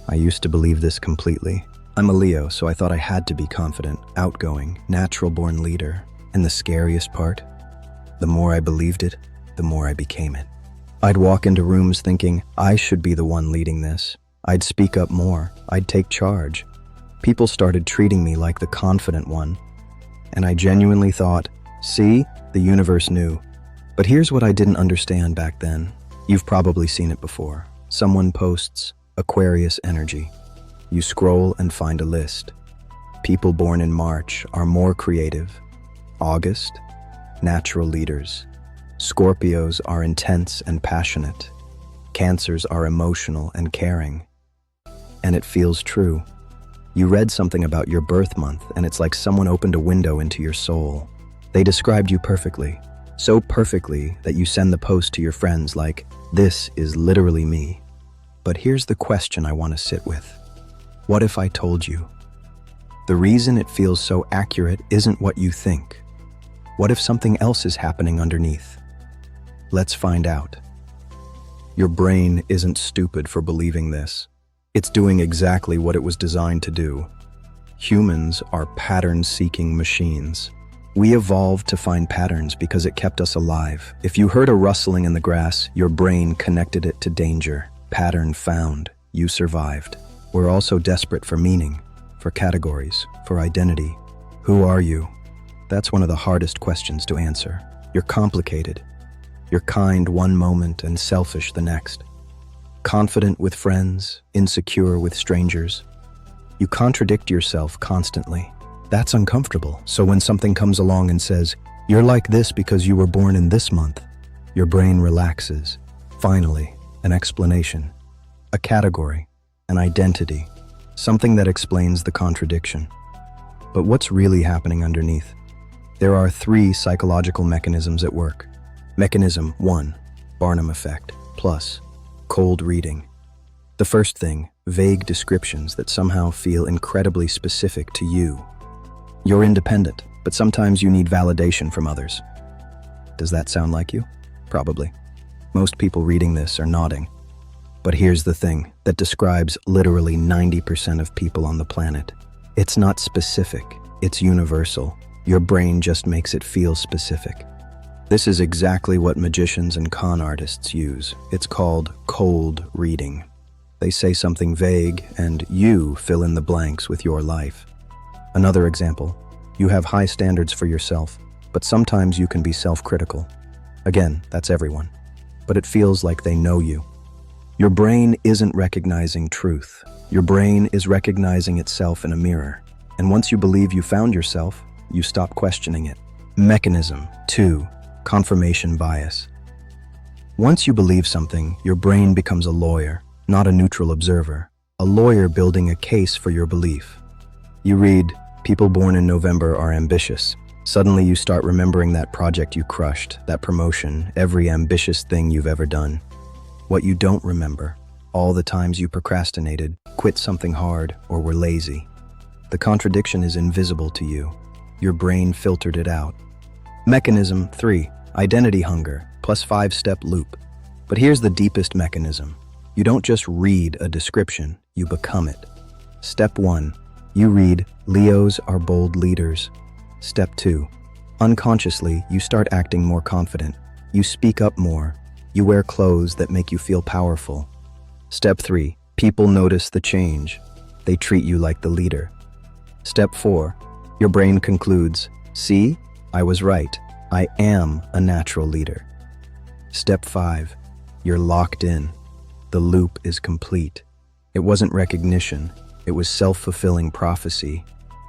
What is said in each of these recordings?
I used to believe this completely. I'm a Leo, so I thought I had to be confident, outgoing, natural-born leader. And the scariest part? The more I believed it, the more I became it. I'd walk into rooms thinking I should be the one leading this. I'd speak up more. I'd take charge. People started treating me like the confident one. And I genuinely thought, see, the universe knew. But here's what I didn't understand back then. You've probably seen it before. Someone posts Aquarius energy. You scroll and find a list. People born in March are more creative. August, natural leaders. Scorpios are intense and passionate. Cancers are emotional and caring. And it feels true. You read something about your birth month, and it's like someone opened a window into your soul. They described you perfectly. So perfectly that you send the post to your friends like, this is literally me. But here's the question I want to sit with. What if I told you? The reason it feels so accurate isn't what you think. What if something else is happening underneath? Let's find out. Your brain isn't stupid for believing this. It's doing exactly what it was designed to do. Humans are pattern-seeking machines. We evolved to find patterns because it kept us alive. If you heard a rustling in the grass, your brain connected it to danger. Pattern found. You survived. We're also desperate for meaning, for categories, for identity. Who are you? That's one of the hardest questions to answer. You're complicated. You're kind one moment and selfish the next. Confident with friends, insecure with strangers. You contradict yourself constantly. That's uncomfortable. So when something comes along and says, you're like this because you were born in this month, your brain relaxes. Finally, an explanation, a category, an identity, something that explains the contradiction. But what's really happening underneath? There are 3 psychological mechanisms at work. Mechanism 1, Barnum effect, plus cold reading. The first thing, vague descriptions that somehow feel incredibly specific to you. You're independent, but sometimes you need validation from others. Does that sound like you? Probably. Most people reading this are nodding. But here's the thing that describes literally 90% of people on the planet. It's not specific, it's universal. Your brain just makes it feel specific. This is exactly what magicians and con artists use. It's called cold reading. They say something vague, and you fill in the blanks with your life. Another example, you have high standards for yourself, but sometimes you can be self-critical. Again, that's everyone. But it feels like they know you. Your brain isn't recognizing truth. Your brain is recognizing itself in a mirror. And once you believe you found yourself, you stop questioning it. Mechanism 2, confirmation bias. Once you believe something, your brain becomes a lawyer, not a neutral observer. A lawyer building a case for your belief. You read, people born in November are ambitious. Suddenly you start remembering that project you crushed, that promotion, every ambitious thing you've ever done. What you don't remember, all the times you procrastinated, quit something hard, or were lazy. The contradiction is invisible to you. Your brain filtered it out. Mechanism 3, identity hunger, plus 5-step loop. But here's the deepest mechanism. You don't just read a description, you become it. Step 1, you read, Leos are bold leaders. Step 2, unconsciously, you start acting more confident. You speak up more. You wear clothes that make you feel powerful. Step 3, people notice the change. They treat you like the leader. Step 4, your brain concludes, see, I was right. I am a natural leader. Step 5, you're locked in. The loop is complete. It wasn't recognition. It was self-fulfilling prophecy.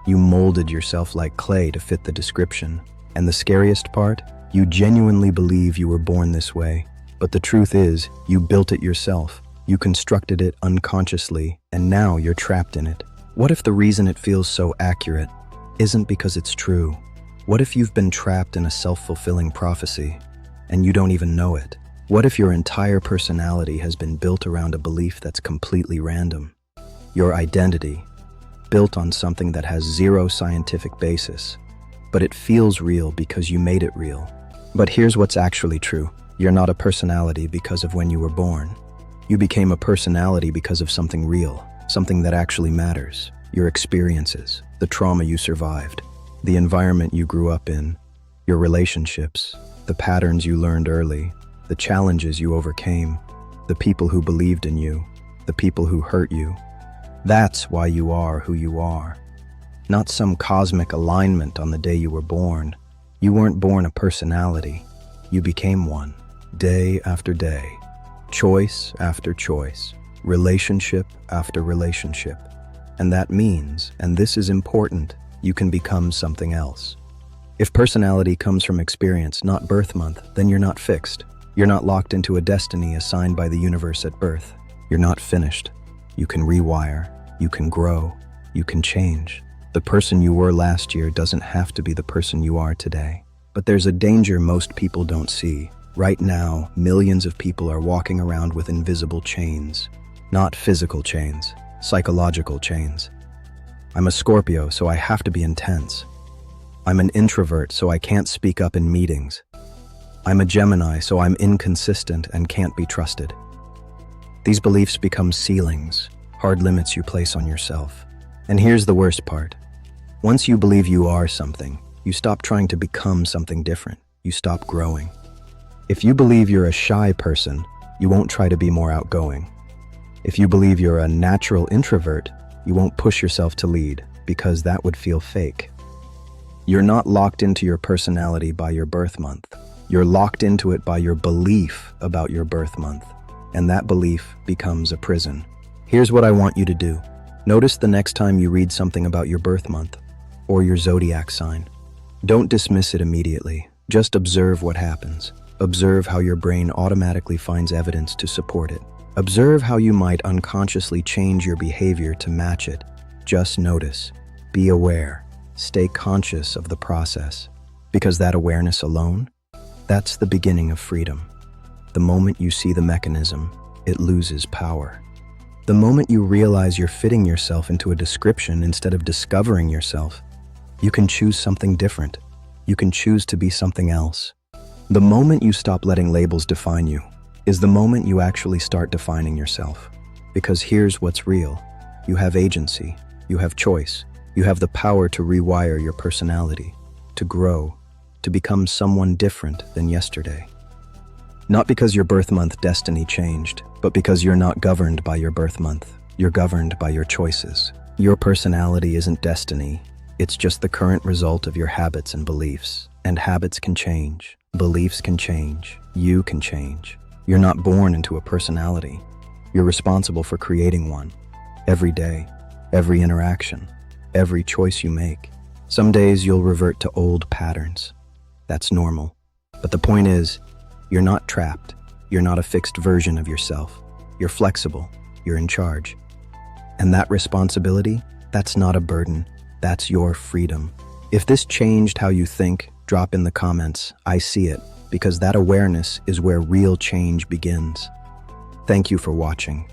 You molded yourself like clay to fit the description. And the scariest part, you genuinely believe you were born this way. But the truth is, you built it yourself. You constructed it unconsciously, and now you're trapped in it. What if the reason it feels so accurate isn't because it's true? What if you've been trapped in a self-fulfilling prophecy, and you don't even know it? What if your entire personality has been built around a belief that's completely random? Your identity, built on something that has zero scientific basis, but it feels real because you made it real. But here's what's actually true. You're not a personality because of when you were born. You became a personality because of something real. something that actually matters. Your experiences, the trauma you survived, the environment you grew up in, your relationships, the patterns you learned early, the challenges you overcame, the people who believed in you, the people who hurt you. That's why you are who you are. Not some cosmic alignment on the day you were born. You weren't born a personality. You became one, day after day, choice after choice, relationship after relationship. And that means, and this is important, you can become something else. If personality comes from experience, not birth month, then you're not fixed. You're not locked into a destiny assigned by the universe at birth. You're not finished. You can rewire, you can grow, you can change. The person you were last year doesn't have to be the person you are today. But there's a danger most people don't see. Right now, millions of people are walking around with invisible chains. Not physical chains, psychological chains. I'm a Scorpio, so I have to be intense. I'm an introvert, so I can't speak up in meetings. I'm a Gemini, so I'm inconsistent and can't be trusted. These beliefs become ceilings, hard limits you place on yourself. And here's the worst part. Once you believe you are something, you stop trying to become something different. You stop growing. If you believe you're a shy person, you won't try to be more outgoing. If you believe you're a natural introvert, you won't push yourself to lead, because that would feel fake. You're not locked into your personality by your birth month. You're locked into it by your belief about your birth month, and that belief becomes a prison. Here's what I want you to do. Notice the next time you read something about your birth month or your zodiac sign. Don't dismiss it immediately. Just observe what happens. Observe how your brain automatically finds evidence to support it. Observe how you might unconsciously change your behavior to match it. Just notice. Be aware. Stay conscious of the process. Because that awareness alone, that's the beginning of freedom. The moment you see the mechanism, it loses power. The moment you realize you're fitting yourself into a description instead of discovering yourself, you can choose something different. You can choose to be something else. The moment you stop letting labels define you is the moment you actually start defining yourself. Because here's what's real. You have agency. You have choice. You have the power to rewire your personality, to grow, to become someone different than yesterday. Not because your birth month destiny changed, but because you're not governed by your birth month. You're governed by your choices. Your personality isn't destiny. It's just the current result of your habits and beliefs. And habits can change. Beliefs can change. You can change. You're not born into a personality. You're responsible for creating one. Every day, every interaction, every choice you make. Some days you'll revert to old patterns. That's normal. But the point is, you're not trapped. You're not a fixed version of yourself. You're flexible. You're in charge. And that responsibility, that's not a burden. That's your freedom. If this changed how you think, drop in the comments, I see it, because that awareness is where real change begins. Thank you for watching.